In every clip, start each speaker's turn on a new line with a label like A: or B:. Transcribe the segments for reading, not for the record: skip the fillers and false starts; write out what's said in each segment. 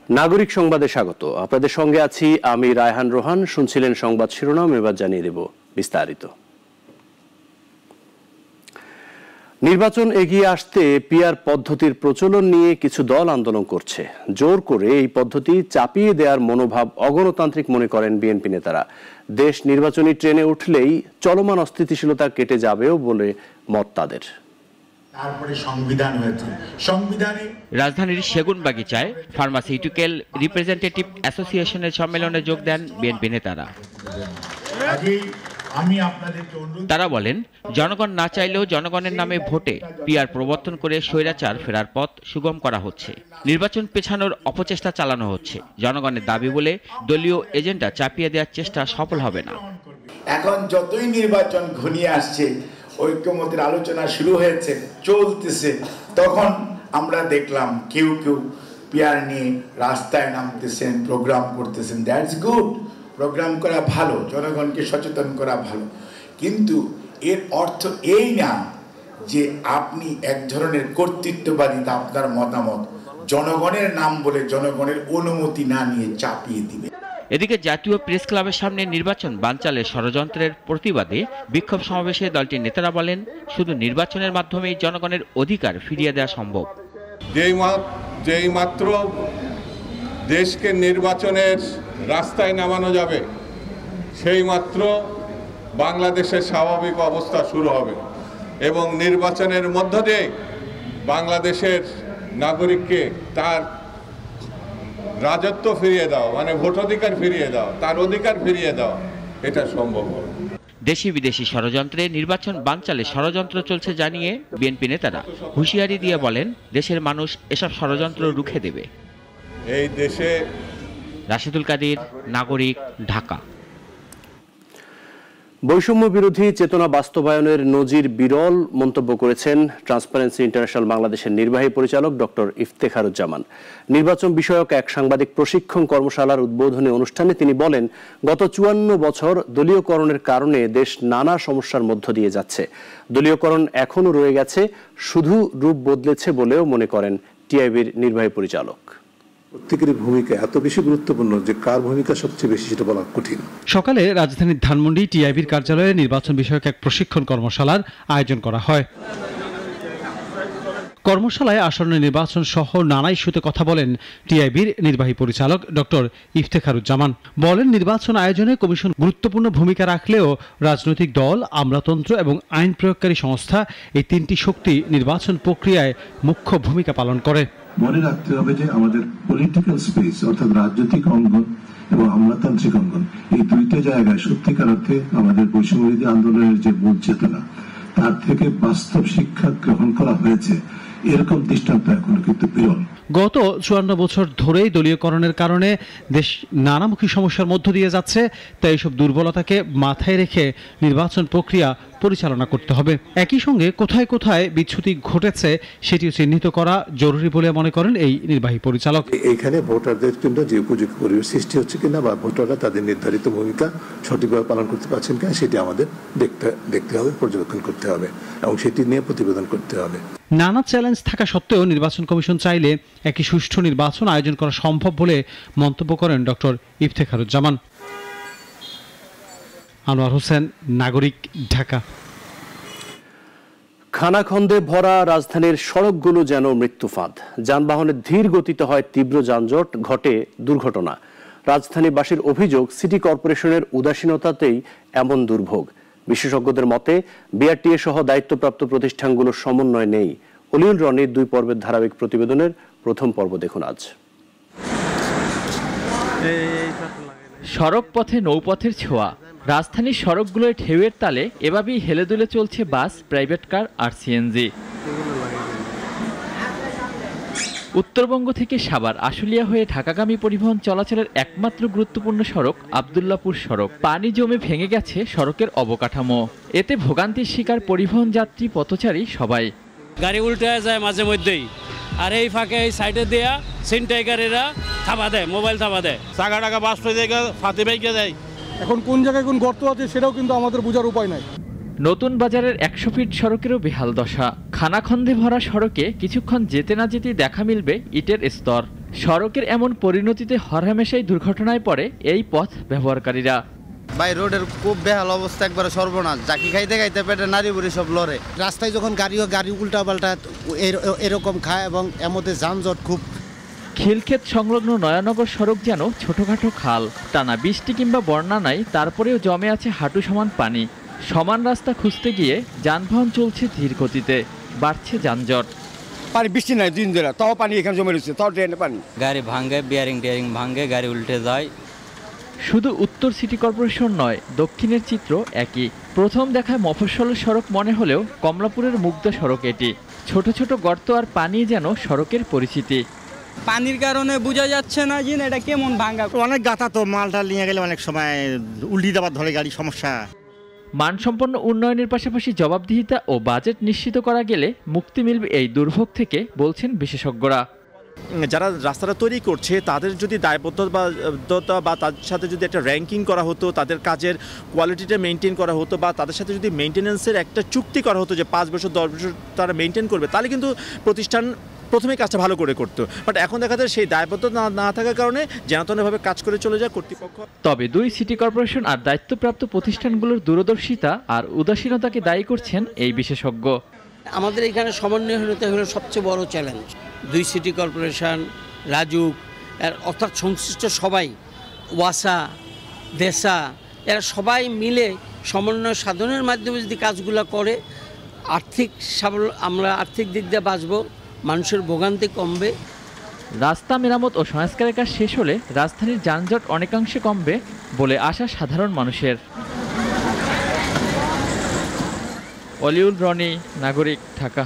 A: নাগরিক সংবাদে স্বাগত। আপনাদের সঙ্গে আছি আমি রায়হান রোহান। শুনছিলেন সংবাদ শিরোনাম, এবার জানিয়ে দেব বিস্তারিত। নির্বাচন এগিয়ে আসতে পিআর পদ্ধতির প্রচলন নিয়ে কিছু দল আন্দোলন করছে। জোর করে এই পদ্ধতি চাপিয়ে দেওয়ার মনোভাব অগণতান্ত্রিক মনে করেন বিএনপি নেতারা। দেশ নির্বাচনী ট্রেনে উঠলেই চলমান অস্থিতিশীলতা কেটে যাবেও বলে মত তাদের।
B: তারপরে সংবিধান হয়েছে। সংবিধানে
C: রাজধানীর সেগুনবাগিচায় ফার্মাসিউটিক্যাল রিপ্রেজেন্টেটিভ অ্যাসোসিয়েশনের সম্মেলনে যোগ দেন বিএনপি নেতারা। তারা বলেন, জনগণ না চাইলেও জনগণের নামে ভোটে পিআর প্রবর্তন করে স্বৈরাচার ফেরার পথ সুগম করা হচ্ছে। নির্বাচন পেছানোর অপচেষ্টা চালানো হচ্ছে। জনগণের দাবি বলে দলীয় এজেন্ডা চাপিয়ে দেওয়ার চেষ্টা সফল হবে না।
B: এখন যতই নির্বাচন ঘনিয়ে আসছে, ঐক্যমতের আলোচনা শুরু হয়েছে, চলতেছে, তখন আমরা দেখলাম কেউ কেউ পিআর নিয়ে রাস্তায় নামতেছেন, প্রোগ্রাম করতেছেন। দ্যাটস গুড, প্রোগ্রাম করা ভালো, জনগণকে সচেতন করা ভালো, কিন্তু এর অর্থ এই না যে আপনি এক ধরনের কর্তৃত্ববাদিতা, আপনার মতামত জনগণের নাম বলে জনগণের অনুমতি না নিয়ে চাপিয়ে দিবে।
C: এদিকে জাতীয় প্রেস ক্লাবের সামনে নির্বাচন বানচালের ষড়যন্ত্রের প্রতিবাদে বিক্ষোভ সমাবেশে দলটির নেতারা বলেন, শুধু নির্বাচনের মাধ্যমেই জনগণের অধিকার ফিরিয়ে দেওয়া সম্ভব।
D: যেই মাত্র দেশকে নির্বাচনের রাস্তায় নামানো যাবে, সেই মাত্র বাংলাদেশের স্বাভাবিক অবস্থা শুরু হবে এবং নির্বাচনের মধ্য দিয়ে বাংলাদেশের নাগরিককে তার রাজত্ব ফিরিয়ে দাও, মানে ভোটাধিকার ফিরিয়ে দাও, তার অধিকার ফিরিয়ে দাও, এটা সম্ভব হবে।
C: দেশি বিদেশি ষড়যন্ত্রে নির্বাচন বানচালে ষড়যন্ত্র চলছে জানিয়ে বিএনপি নেতারা হুঁশিয়ারি দিয়ে বলেন, দেশের মানুষ এসব ষড়যন্ত্র রুখে দেবে।
D: এই দেশে
C: রাশেদুল কাদির, নাগরিক, ঢাকা।
A: বৈষম্য বিরোধী চেতনা বাস্তবায়নের নজির বিরল মন্তব্য করেছেন ট্রান্সপারেন্সি ইন্টারন্যাশনাল বাংলাদেশের নির্বাহী পরিচালক ডক্টর ইফতেখারুজ্জামান। নির্বাচন বিষয়ক এক সাংবাদিক প্রশিক্ষণ কর্মশালার উদ্বোধনী অনুষ্ঠানে তিনি বলেন, গত 54 বছর দলীয়করণের কারণে দেশ নানা সমস্যার মধ্য দিয়ে যাচ্ছে। দলীয়করণ এখনো রয়ে গেছে, শুধু রূপ বদলেছে বলেও মনে করেন টিআইবির নির্বাহী পরিচালক।
E: প্রত্যেকের ভূমিকা এত বেশি গুরুত্বপূর্ণ যে কার ভূমিকা সবচেয়ে বেশি সেটা বলা কঠিন।
F: সকালে রাজধানীর ধানমন্ডি টিআইবির কার্যালয়ে নির্বাচন বিষয়ক এক প্রশিক্ষণ কর্মশালার আয়োজন করা হয়। কর্মশালায় আসন্ন নির্বাচন সহ নানা ইস্যুতে কথা বলেন টিআইবির নির্বাহী পরিচালক ডক্টর ইফতেখারুজ্জামান। বলেন, নির্বাচন আয়োজনে কমিশন গুরুত্বপূর্ণ ভূমিকা রাখলেও রাজনৈতিক দল, আমলাতন্ত্র এবং আইন প্রয়োগকারী সংস্থা, এই তিনটি শক্তি নির্বাচন প্রক্রিয়ায় মুখ্য ভূমিকা পালন করে।
E: মনে রাখতে হবে যে আমাদের পলিটিক্যাল স্পেস অর্থাৎ রাজনৈতিক অঙ্গন এবং আমলাতান্ত্রিক অঙ্গন, এই দুইটা জায়গায় সত্যিকার অর্থে আমাদের বৈষম্যবিরোধী আন্দোলনের যে মূল চেতনা, তার থেকে বাস্তব শিক্ষা গ্রহণ করা হয়েছে, এরকম দৃষ্টান্ত এখনো কিন্তু বিরল।
F: গত 54 বছর ধরেই দলীয়করণের কারণে দেশ নানামুখী সমস্যার মধ্য দিয়ে যাচ্ছে। তাই এইসব দুর্বলতাকে মাথায় রেখে নির্বাচন প্রক্রিয়া পরিচালনা করতে হবে। একই সঙ্গে কোথায় কোথায় বিচ্যুতি ঘটেছে সেটিও চিহ্নিত করা জরুরি বলে মনে করেন এই নির্বাহী পরিচালক।
E: এইখানে ভোটারদের জন্য যে উপযুক্ত পরিবেশ সৃষ্টি হচ্ছে কিনা বা ভোটাররা তাদের নির্ধারিত ভূমিকা সঠিকভাবে পালন করতে পারছেন কিনা সেটি আমাদের দেখতে হবে, পর্যবেক্ষণ করতে হবে এবং সেটি নিয়ে প্রতিবেদন করতে হবে।
F: নানা চ্যালেঞ্জ থাকা সত্ত্বেও নির্বাচন কমিশন চাইলে একটি সুষ্ঠু নির্বাচন আয়োজন করা সম্ভব বলে মন্তব্য করেন ডক্টর ইফতেখারুজ্জামান। আনোয়ার হোসেন, নাগরিক, ঢাকা।
A: খানাখন্দে ভরা রাজধানীর সড়কগুলো যেন মৃত্যুফাঁদ। যানবাহনের ধীর গতিতে হয় তীব্র যানজট, ঘটে দুর্ঘটনা। রাজধানীবাসীর অভিযোগ, সিটি কর্পোরেশনের উদাসীনতাতেই এমন দুর্ভোগ। বিশেষজ্ঞদের মতে বিআরটিএ সহ দায়িত্বপ্রাপ্ত প্রতিষ্ঠানগুলোর সমন্বয় নেই। অলিউল রনির 2 পর্বের ধারাবাহিক প্রতিবেদনের প্রথম পর্ব দেখুন আজ।
G: সড়ক পথে নৌপথের ছোঁয়া। রাজধানীর সড়কগুলোয় ঢেউয়ের তালে এভাবেই হেলে দুলে চলছে বাস, প্রাইভেট কার আর সিএনজি। উত্তরবঙ্গ থেকে সাভার, আশুলিয়া হয়ে ঢাকাগামী পরিবহন চলাচলের একমাত্র গুরুত্বপূর্ণ সড়ক আব্দুল্লাপুর সড়ক। পানি জমে ভেঙে গেছে সড়কের অবকাঠামো। এতে ভোগান্তির শিকার পরিবহন যাত্রী, পথচারী সবাই।
H: গাড়ি উল্টে যায় মাঝে মধ্যেই, আর এই ফাঁকে এই সাইডে দেয়া ছিনতাইকারীরা থাবা দেয়, মোবাইল থাবা দেয়, চাকা টাকা বাস হয়ে যায়, ফাঁতে বাইকে দেয়।
I: এখন কোন জায়গায় কোন গর্ত আছে সেটাও কিন্তু আমাদের বোঝার উপায় নাই।
G: নতুন বাজারের 100 ফিট সড়কেরও বেহাল দশা। খানাখন্দে ভরা সড়কে কিছুক্ষণ যেতে না যেতেই দেখা মিলবে ইটের স্তর। সড়কের এমন পরিণতিতে হরহামেশাই দুর্ঘটনায় পড়ে এই পথ ব্যবহারকারীরা।
J: ভাই রোডের খুব বেহাল অবস্থা, একবারে সর্বনাশ। জাকি খাইতে খাইতে পেটে নারী বুড়ি সব লড়ে।
K: রাস্তায় যখন গাড়ি উল্টা পাল্টা এরকম খায় এবং এর মধ্যে যানজট খুব।
G: খিলক্ষেত সংলগ্ন নয়ানগর সড়ক যেন ছোটখাটো খাল, টানা বৃষ্টি কিংবা বন্যা নাই, তারপরেও জমে আছে হাঁটু সমান পানি। সমান রাস্তা খুঁজতে গিয়ে যানবাহন চলছে ধীর গতিতে, বাড়ছে যানজট।
L: পানি বৃষ্টি নাই দিন ধরে, তাও পানি এখানে জমে রয়েছে, তাও ট্রেনে পানি।
J: গাড়ি ভাঙে, বিয়ারিং টিয়ারিং ভাঙে, গাড়ি উল্টে যায়।
G: শুধু উত্তর সিটি কর্পোরেশন নয়, দক্ষিণের চিত্র একই। প্রথম দেখায় মফস্বলের সড়ক মনে হলেও কমলাপুরের মুগ্ধ সড়ক এটি। ছোট ছোট গর্ত আর পানি যেন সড়কের পরিচিতি।
M: পানির কারণে বোঝা যাচ্ছে না যে এটা কেমন ভাঙা।
K: অনেক গাথা তো, মালটা নিয়ে গেলে অনেক সময় উল্টি যাবার ধরে গাড়ি সমস্যা।
G: মানসম্পন্ন উন্নয়নের পাশাপাশি জবাবদিহিতা ও বাজেট নিশ্চিত করা গেলে মুক্তি মিলবে এই দুর্ভোগ থেকে, বলছেন বিশেষজ্ঞরা।
N: যারা রাস্তাটা তৈরি করছে তাদের যদি দায়বদ্ধতা বা তাদের সাথে যদি একটা র্যাঙ্কিং করা হতো, তাদের কাজের কোয়ালিটিটা মেনটেন করা হতো, বা তাদের সাথে যদি মেনটেন্যান্সের একটা চুক্তি করা হতো যে 5 বছর 10 বছর তারা মেনটেন করবে, তাহলে কিন্তু প্রতিষ্ঠান প্রথমে কাজটা ভালো করে করতো। বাট এখন দেখা যায় সেই দায়বদ্ধতা না থাকার কারণে যেনতনভাবে কাজ করে চলে যায় কর্তৃপক্ষ।
G: তবে দুই সিটি কর্পোরেশন আর দায়িত্বপ্রাপ্ত প্রতিষ্ঠানগুলোর দূরদর্শিতা আর উদাসীনতাকে দায়ী করছেন এই বিশেষজ্ঞ।
O: আমাদের এখানে সমন্বয়হীনতা হলো সবচেয়ে বড় চ্যালেঞ্জ। দুই সিটি কর্পোরেশন, রাজুক, অর্থাৎ সংশ্লিষ্ট সবাই, ওয়াসা, দেশা, এরা সবাই মিলে সমন্বয় সাধনের মাধ্যমে যদি কাজগুলো করে, আমরা আর্থিক দিক দিয়ে বাঁচব, মানুষের ভোগান্তি কমবে।
G: রাস্তা মেরামত ও সংস্কারের কাজ শেষ হলে রাজধানীর যানজট অনেকাংশে কমবে বলে আশা সাধারণ মানুষের। অলিউল রনি, নাগরিক, ঢাকা।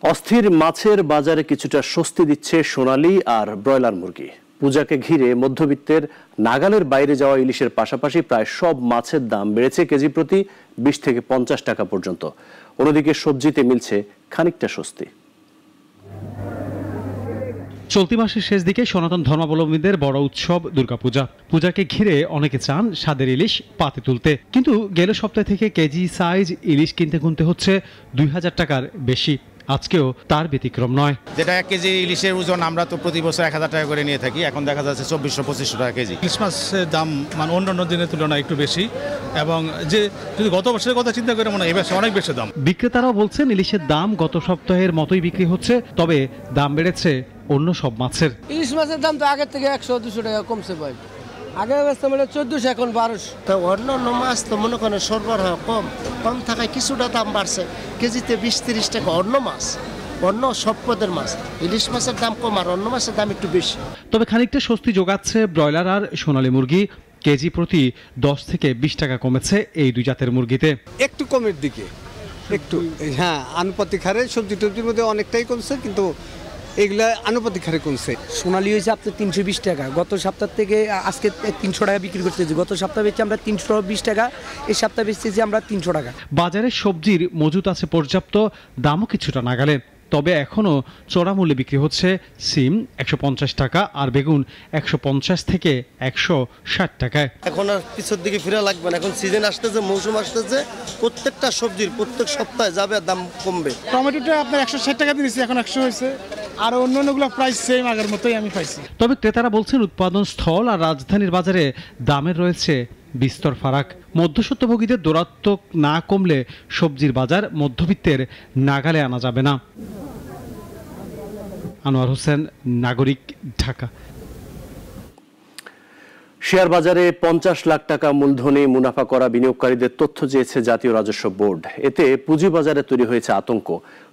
A: অস্থির মাছের বাজারে কিছুটা স্বস্তি দিচ্ছে সোনালী আর ব্রয়লার মুরগি। পূজাকে ঘিরে মধ্যবিত্তের নাগালের বাইরে যাওয়া ইলিশের পাশাপাশি প্রায় সব মাছের দাম বেড়েছে কেজি প্রতি 20 থেকে 50 টাকা পর্যন্ত। অন্যদিকে সবজিতে মিলছে খানিকটা স্বস্তি।
F: চলতি মাসের শেষ দিকে সনাতন ধর্মাবলম্বীদের বড় উৎসব দুর্গাপূজা। পূজাকে ঘিরে অনেকে চান স্বাদের ইলিশ পাতে তুলতে, কিন্তু গেল সপ্তাহ থেকে কেজি সাইজ ইলিশ কিনতে হচ্ছে 2000 টাকার বেশি। আজকেও তার ব্যতিক্রম নয়।
K: যেটা 1 কেজি ইলিশের ওজন আমরা তো প্রতি বছর 1000 টাকা করে নিয়ে থাকি, এখন দেখা যাচ্ছে 2400-2500 টাকা কেজি।
I: ইলিশ মাছের দাম মানে অন্যান্য দিনের তুলনায় একটু বেশি, এবং যে যদি গত বছরের কথা চিন্তা করে মনে হয় এবার অনেক বেশি দাম।
F: বিক্রেতারাও বলছেন ইলিশের দাম গত সপ্তাহের মতোই বিক্রি হচ্ছে, তবে দাম বেড়েছে অন্য সব মাছের।
M: ইলিশ মাছের দাম তো আগের থেকে 100-200 টাকা কমছে ভাই। আগে ব্যস্ত মানে 1400, এখন 1200।
K: তো অন্যান্য মাছ তো মনে করেন সরবরাহ কম থাকায় কিছুটা দাম বাড়ছে, কেজিতে 20-30 টাকা। অন্য সব পদের মাছ, ইলিশ মাছের দাম কম আর অন্য মাছের দাম একটু বেশি।
F: তবে খানিকটা স্বস্তি যোগাচ্ছে ব্রয়লার আর সোনালী মুরগি। কেজি প্রতি 10 থেকে 20 টাকা কমেছে এই দুই জাতের মুরগিতে।
L: একটু কমের দিকে, একটু হ্যাঁ, আনুপাতিক হারে সবজি টবজির মধ্যে অনেকটাই কমছে, কিন্তু এগুলা আনুপাতিক হারে কমছে।
M: সোনালী হয়েছে আপনার 320 টাকা, গত সপ্তাহ থেকে আজকে 300 টাকা বিক্রি করতেছি। গত সপ্তাহে বেচছি আমরা 320 টাকা, এই সপ্তাহে বেচতেছি আমরা 300 টাকা।
F: বাজারে সবজির মজুত আছে পর্যাপ্ত, দামও কিছুটা নাগালে। তবে এখনও চড়া মূল্যে বিক্রি হচ্ছে সিম 150 টাকা আর বেগুন 150 থেকে 160 টাকায়।
K: এখন আর পিছের দিকে ফিরে লাগবে না, এখন সিজন আসতেছে, মৌসুম আসতেছে, প্রত্যেকটা সবজির প্রত্যেক সপ্তাহে যাবে, দাম কমবে।
I: টমেটোটা আপনার 160 টাকা দিয়েছি, এখন 100 হয়েছে, আর অন্যান্যগুলো প্রাইস সেম আগের মতোই আমি পাইছি।
F: তবে ক্রেতারা বলছেন উৎপাদন স্থল আর রাজধানীর বাজারে দামের রয়েছে বিস্তর ফারাক। মধ্যস্বত্বভোগীদের দৌরাত্ম্য না কমলে সবজির বাজার মধ্যবিত্তের নাগালে আনা যাবে না। আনোয়ার হোসেন, নাগরিক, ঢাকা।
A: শেয়ার বাজারে 50 লাখ টাকা মূলধনে মুনাফা করা বিনিয়োগকারীদের তথ্য চেয়েছে জাতীয় রাজস্ব বোর্ড। এতে পুঁজিবাজারে তৈরি হয়েছে আতঙ্ক,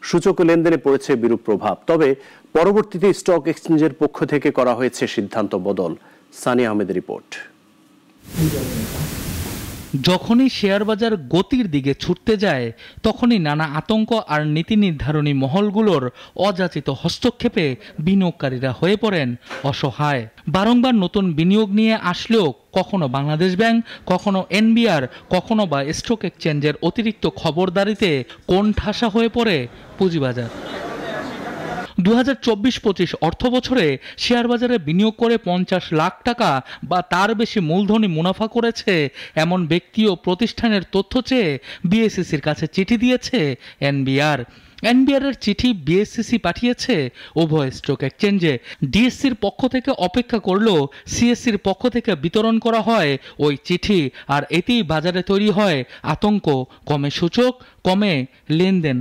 A: সূচক লেনদেনে পড়েছে বিরূপ প্রভাব। তবে পরবর্তীতে স্টক এক্সচেঞ্জের পক্ষ থেকে করা হয়েছে সিদ্ধান্ত বদল। সানি আহমেদের রিপোর্ট।
P: যখনই শেয়ার বাজার গতির দিকে ছুটতে যায়, তখনই নানা আতঙ্ক আর নীতি নির্ধারণী মহলগুলোর অযাচিত হস্তক্ষেপে বিনিয়োগকারীরা হয়ে পড়েন অসহায়। বারংবার নতুন বিনিয়োগ নিয়ে আসলেও কখনো বাংলাদেশ ব্যাংক, কখনো এনবিআর, কখনো বা স্টক এক্সচেঞ্জের অতিরিক্ত খবরদারিতে কোণঠাসা হয়ে পড়ে পুঁজিবাজার। 2024-25 অর্থ বছরে শেয়ার বাজারে বিনিয়োগ করে 50 লাখ টাকা বা তার বেশি মূলধনী মুনাফা করেছে এমন ব্যক্তি ও প্রতিষ্ঠানের তথ্য চেয়ে বিএসইসির কাছে চিঠি দিয়েছে এনবিআর। এনবিআরের চিঠি বিএসইসি পাঠিয়েছে উভয় স্টক এক্সচেঞ্জে। ডিএসসির পক্ষ থেকে অপেক্ষা করলেও সিএসসির পক্ষ থেকে বিতরণ করা হয় ওই চিঠি, আর এতেই বাজারে তৈরি হয় আতঙ্ক, কমে সূচক, কমে লেনদেন।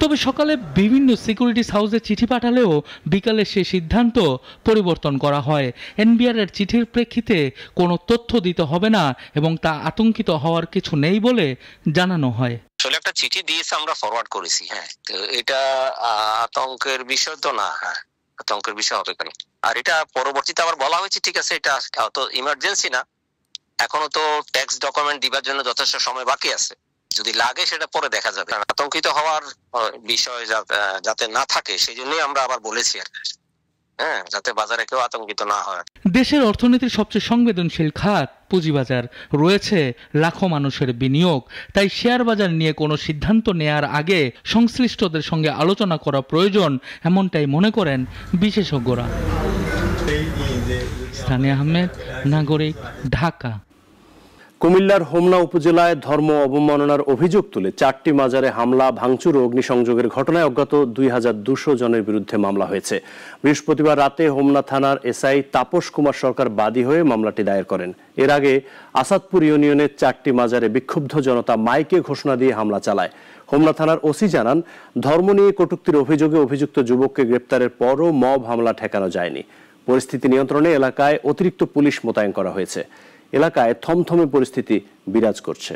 P: তবে সকালে বিভিন্ন সিকিউরিটিজ হাউসে চিঠি পাঠালেও বিকালে সে সিদ্ধান্ত পরিবর্তন করা হয়। এনবিআরের চিঠির প্রেক্ষিতে কোনো তথ্য দিতে হবে না এবং তা আতঙ্কিত হওয়ার কিছু নেই বলে জানানো হয়।
Q: আসলে একটা চিঠি দিয়েছে, আমরা ফরওয়ার্ড করেছি। হ্যাঁ, তো এটা আতঙ্কের বিষয় তো না। হ্যাঁ, আতঙ্কের বিষয় হবে কেন? আর এটা পরবর্তীতে আবার বলা হয়েছে ঠিক আছে, এটা তো ইমার্জেন্সি না, এখনো তো ট্যাক্স ডকুমেন্ট দিবার জন্য যথেষ্ট সময় বাকি আছে, যদি লাগে সেটা পরে দেখা যাবে। আতঙ্কিত হওয়ার বিষয় যাতে না থাকে সেই জন্যই আমরা আবার বলেছি আর কি, হ্যাঁ, যাতে বাজারে কেউ আতঙ্কিত না হয়।
P: দেশের অর্থনীতির সবচেয়ে সংবেদনশীল খাত পুঁজিবাজার, রয়েছে লাখো মানুষের বিনিয়োগ। তাই শেয়ার বাজার নিয়ে কোনো সিদ্ধান্ত নেয়ার আগে সংশ্লিষ্টদের সঙ্গে আলোচনা করা প্রয়োজন, এমনটাই মনে করেন বিশেষজ্ঞরা। স্থানীয় আহমেদ, নাগরিক, ঢাকা।
A: কুমিল্লার হোমনা উপজেলায় ধর্ম অবমাননার অভিযোগ তুলে 4টি মাজারে হামলা, ভাঙচুর ও অগ্নিসংযোগের ঘটনায় অজ্ঞাত 2200 জনের বিরুদ্ধে মামলা হয়েছে। বৃহস্পতিবার রাতে হোমনা থানার এসআই তাপস কুমার সরকার বাদী হয়ে মামলাটি দায়ের করেন। এর আগে আসাদপুর ইউনিয়নের 4টি মাজারে বিক্ষুব্ধ জনতা মাইকে ঘোষণা দিয়ে হামলা চালায়। হোমনা থানার ওসি জানান, ধর্ম নিয়ে কটূক্তির অভিযোগে অভিযুক্ত যুবককে গ্রেপ্তারের পরও মব হামলা ঠেকানো যায়নি। পরিস্থিতি নিয়ন্ত্রণে এলাকায় অতিরিক্ত পুলিশ মোতায়েন করা হয়েছে। এলাকায় থমথমে পরিস্থিতি বিরাজ করছে।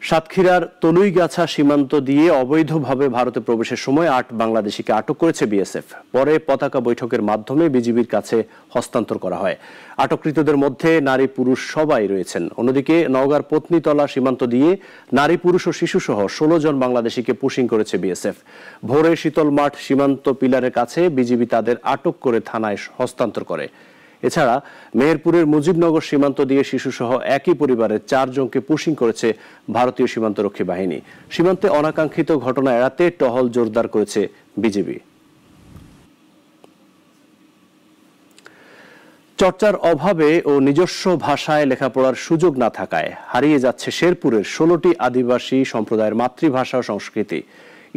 A: সাতক্ষীরার তলুইগাছা সীমান্ত দিয়ে অবৈধভাবে ভারতে প্রবেশের সময় 8 বাংলাদেশিকে আটক করেছে বিএসএফ। পরে পতাকা বৈঠকের মাধ্যমে বিজিবির কাছে হস্তান্তর করা হয়। আটককৃতদের মধ্যে নারী পুরুষ সবাই রয়েছেন। অন্যদিকে নওগাঁর পত্নীতলা সীমান্ত দিয়ে নারী পুরুষ ও শিশু সহ 16 জন বাংলাদেশিকে পুশিং করেছে বিএসএফ। ভোরে শীতল মাঠ সীমান্ত পিলারের কাছে বিজিবি তাদের আটক করে থানায় হস্তান্তর করে। এছাড়া মেহেরপুরের মুজিবনগর সীমান্ত দিয়ে শিশুসহ একই পরিবারের 4 জনকে পুশিং করেছে ভারতীয় সীমান্তরক্ষী বাহিনী। সীমান্তে অনাকাঙ্ক্ষিত ঘটনা এড়াতে টহল জোরদার করেছে বিজিবি। চর্চার অভাবে ও নিজস্ব ভাষায় লেখাপড়ার সুযোগ না থাকায় হারিয়ে যাচ্ছে শেরপুরের 16টি আদিবাসী সম্প্রদায়ের মাতৃভাষা ও সংস্কৃতি।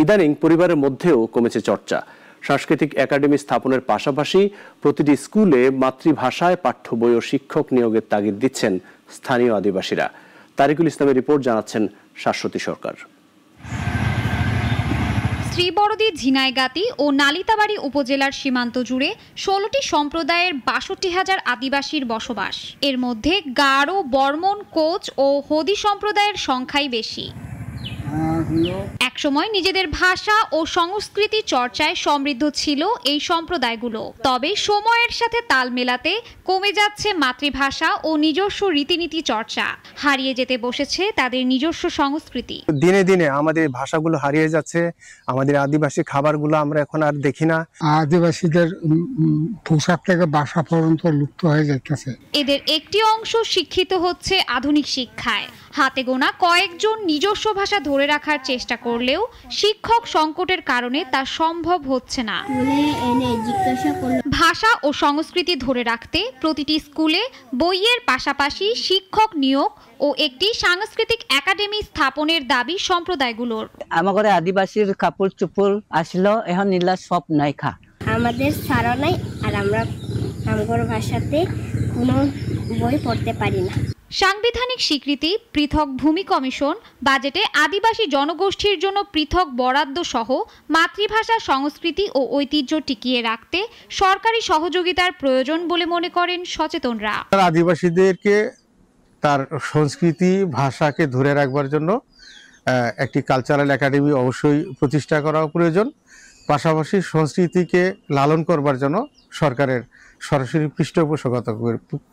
A: ইদানিং পরিবারের মধ্যেও কমেছে চর্চা। সাংস্কৃতিক একাডেমি স্থাপনের পাশাপাশি প্রতিটি স্কুলে মাতৃভাষায় পাঠ্য বই ও শিক্ষক নিয়োগের তাগিদ দিচ্ছেন স্থানীয় আদিবাসীরা। তারিকুল ইসলামের রিপোর্ট, জানাচ্ছেন শাশ্বতী সরকার।
R: শ্রীবরদী, ঝিনাইগাতি ও নালিতাবাড়ী উপজেলার সীমান্ত জুড়ে 16টি সম্প্রদায়ের 62,000 আদিবাসীর বসবাস। এর মধ্যে গারো, বর্মন, কোচ ও হোদি সম্প্রদায়ের সংখ্যাই বেশি। একসময় নিজেদের ভাষা ও সংস্কৃতি চর্চায় সমৃদ্ধ ছিল এই সম্প্রদায়গুলো। তবে সময়ের সাথে তাল মেলাতে কমে যাচ্ছে মাতৃভাষা ও নিজস্ব রীতিনীতি চর্চা। হারিয়ে যেতে বসেছে তাদের নিজস্ব সংস্কৃতি।
S: দিনে দিনে আমাদের ভাষাগুলো হারিয়ে যাচ্ছে। আমাদের আদিবাসী খাবারগুলো আমরা এখন আর দেখি না।
T: আদিবাসীদের পোশাক থেকে ভাষা পর্যন্ত লুপ্ত হয়ে যাচ্ছে।
R: এদের একটি অংশ শিক্ষিত হচ্ছে আধুনিক শিক্ষায়। হাতে গোনা কয়েকজন নিজস্ব ভাষা ধরে রাখার চেষ্টা করলেও শিক্ষক সংকটের কারণে তা সম্ভব হচ্ছে না। ভাষা ও সংস্কৃতি ধরে রাখতে প্রতিটি স্কুলে বইয়ের পাশাপাশি শিক্ষক নিয়োগ ও একটি সাংস্কৃতিক একাডেমি স্থাপনের দাবি সম্প্রদায়গুলোর।
U: আমাদের আদিবাসীর কাপড় চোপড় আসলো, এখন নিলা সব নাই খা।
V: আমাদের সারা নাই, আর আমরা আমার ভাষাতে কোনো বই পড়তে পারি না।
R: সাংবিধানিক স্বীকৃতি, পৃথক ভূমি কমিশন, বাজেটে আদিবাসী জনগোষ্ঠীর জন্য পৃথক বরাদ্দ সহ মাতৃভাষা, সংস্কৃতি ও ঐতিহ্য টিকিয়ে রাখতে সরকারি সহযোগিতার প্রয়োজন বলে মনে করেন সচেতনরা।
S: আদিবাসীদেরকে তার সংস্কৃতি, ভাষাকে ধরে রাখবার জন্য একটি কালচারাল একাডেমি অবশ্যই প্রতিষ্ঠা করা প্রয়োজন। পাশাপাশি সংস্কৃতিকে লালন করবার জন্য সরকারের সরাসরি পৃষ্ঠপোষকতা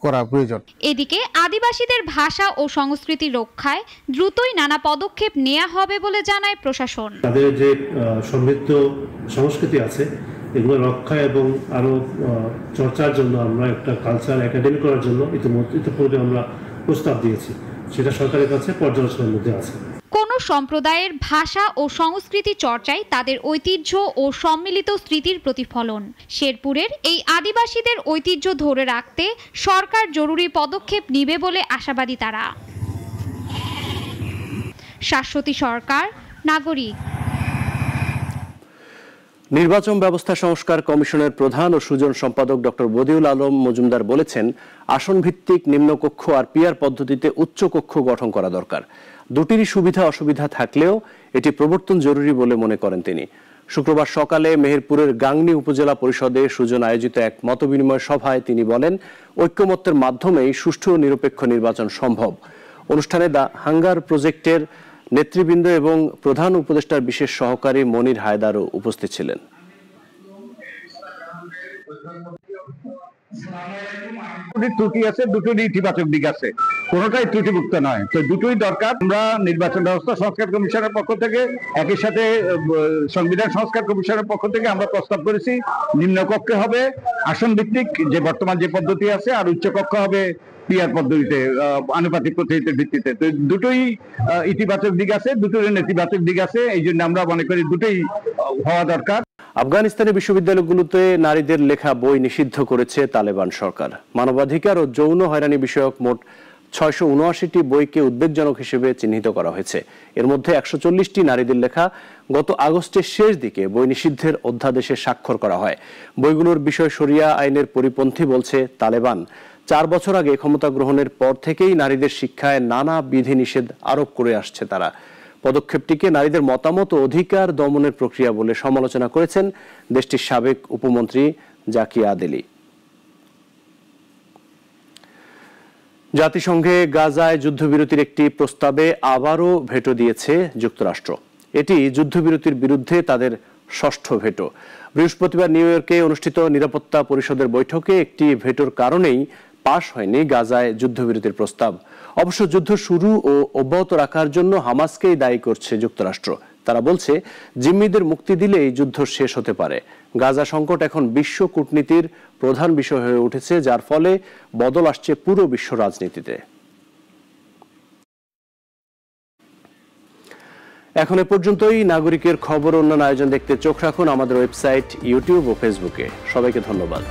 S: করা প্রয়োজন।
R: এদিকে আদিবাসীদের ভাষা ও সংস্কৃতি রক্ষায় দ্রুতই নানা পদক্ষেপ নেওয়া হবে বলে জানায় প্রশাসন।
W: তাদের যে সমৃদ্ধ সংস্কৃতি আছে এগুলো রক্ষা এবং আরো চর্চার জন্য আমরা একটা কালচার একাডেমি করার জন্য ইতিপূর্বে আমরা প্রস্তাব দিয়েছি, সেটা সরকারের কাছে পর্যালোচনার মধ্যে আছে।
R: কোন সম্প্রদায়ের ভাষা ও সংস্কৃতি চর্চায় তাদের ঐতিহ্য ও সম্মিলিত স্মৃতির প্রতিফলন। শেরপুরের এই আদিবাসীদের ঐতিহ্য ধরে রাখতে সরকার জরুরি পদক্ষেপ নেবে বলে আশাবাদী তারা। শাশ্বতী সরকার, নাগরিক।
A: নির্বাচন ব্যবস্থা সংস্কার কমিশনের প্রধান ও সুজন সম্পাদক ডক্টর বদিউল আলম মজুমদার বলেছেন, আসন ভিত্তিক নিম্নকক্ষ আর পিআর পদ্ধতিতে উচ্চকক্ষ গঠন করা দরকার। দুটিরই সুবিধা অসুবিধা থাকলেও এটি প্রবর্তন জরুরি বলে মনে করেন তিনি। শুক্রবার সকালে মেহেরপুরের গাংনী উপজেলা পরিষদে সুজন আয়োজিত এক মতবিনিময় সভায় তিনি বলেন, ঐক্যমত্যের মাধ্যমেই সুষ্ঠু ও নিরপেক্ষ নির্বাচন সম্ভব। অনুষ্ঠানে দ্য হাঙ্গার প্রজেক্টের নেতৃবৃন্দ এবং প্রধান উপদেষ্টার বিশেষ সহকারী মনির হায়দারও উপস্থিত ছিলেন।
B: ত্রুটি আছে, দুটোরই ইতিবাচক দিক আছে, কোনোটাই ত্রুটিমুক্ত নয়। তো দুটোই দরকার। আমরা নির্বাচন ব্যবস্থা সংস্কার কমিশনের পক্ষ থেকে, একই সাথে সংবিধান সংস্কার কমিশনের পক্ষ থেকে আমরা প্রস্তাব করেছি নিম্নকক্ষে হবে আসন ভিত্তিক যে বর্তমান যে পদ্ধতি আছে, আর উচ্চকক্ষ হবে পিআর পদ্ধতিতে, আনুপাতিক পদ্ধতির ভিত্তিতে। তো দুটোই ইতিবাচক দিক আছে, দুটোরই নেতিবাচক দিক আছে। এই জন্য আমরা মনে করি দুটোই হওয়া দরকার।
A: আফগানিস্তানের বিশ্ববিদ্যালয়গুলোতে নারীদের লেখা বই নিষিদ্ধ করেছে তালেবান সরকার। মানবাধিকার ও যৌন হয়রানি বিষয়ক মোট 679টি বইকে উদ্বেগজনক হিসেবে চিহ্নিত করা হয়েছে। এর মধ্যে 140টি নারীদের লেখা। গত আগস্টের শেষ দিকে বই নিষিদ্ধের অধ্যাদেশে স্বাক্ষর করা হয়। বইগুলোর বিষয় শরিয়া আইনের পরিপন্থী বলছে তালেবান। 4 বছর আগে ক্ষমতা গ্রহণের পর থেকেই নারীদের শিক্ষায় নানা বিধিনিষেধ আরোপ করে আসছে তারা। পদক্ষেপটিকে নারীদের মতামত ও অধিকার দমনের প্রক্রিয়া বলে সমালোচনা করেছেন দেশটির সাবেক উপমন্ত্রী জাকিয়া আদেলি। জাতিসংঘে গাজায় যুদ্ধবিরতির একটি প্রস্তাবে আবারও ভেটো দিয়েছে যুক্তরাষ্ট্র। এটি যুদ্ধবিরতির বিরুদ্ধে তাদের 6ষ্ঠ ভেটো। বৃহস্পতিবার নিউ ইয়র্কে অনুষ্ঠিত নিরাপত্তা পরিষদের বৈঠকে একটি ভেটোর কারণেই পাশ হয়নি গাজায় যুদ্ধবিরতির প্রস্তাব। অবশ্য যুদ্ধ শুরু ও অব্যাহত রাখার জন্য হামাসকেই দায়ী করছে যুক্তরাষ্ট্র। তারা বলছে, জিম্মিদের মুক্তি দিলেই যুদ্ধ শেষ হতে পারে। গাজা সংকট এখন বিশ্ব কূটনীতির প্রধান বিষয় হয়ে উঠেছে, যার ফলে বদল আসছে পুরো বিশ্ব রাজনীতিতে। এখন এ পর্যন্তই। নাগরিকের খবর অন্যান্য আয়োজন দেখতে চোখ রাখুন আমাদের ওয়েবসাইট, ইউটিউব ও ফেসবুকে। সবাইকে ধন্যবাদ।